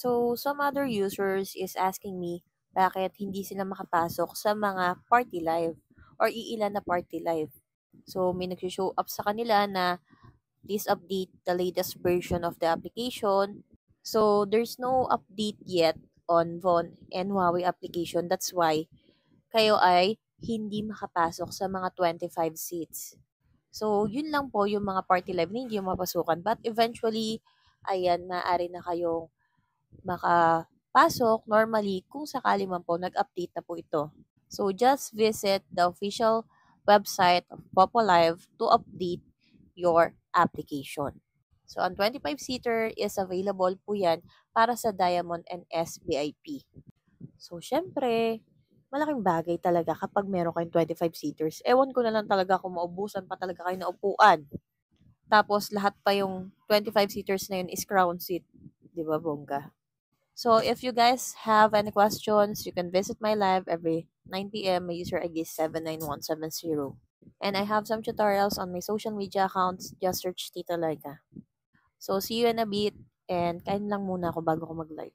So, some other users is asking me bakit hindi sila makapasok sa mga party live or iilan na party live. So, may nag-show up sa kanila na please update the latest version of the application. So, there's no update yet on Von and Huawei application. That's why kayo ay hindi makapasok sa mga 25 seats. So, yun lang po yung mga party live na hindi yung mapasukan. But eventually, ayan, maaari na kayong makapasok normally kung sakali man po nag-update na po ito. So, just visit the official website of Popo Live to update your application. So, ang 25-seater is available po yan para sa Diamond and SVIP. So, syempre, malaking bagay talaga kapag meron kayong 25-seaters. Ewan ko na lang talaga kung maubusan pa talaga kayo na upuan. Tapos, lahat pa yung 25-seaters na yun is crown seat. Di ba, bongga? So, if you guys have any questions, you can visit my live every 9 p.m. My user ID is 79170. And I have some tutorials on my social media accounts. Just search Tita Laika. So, see you in a bit. And kain lang muna ako bago ko mag-live.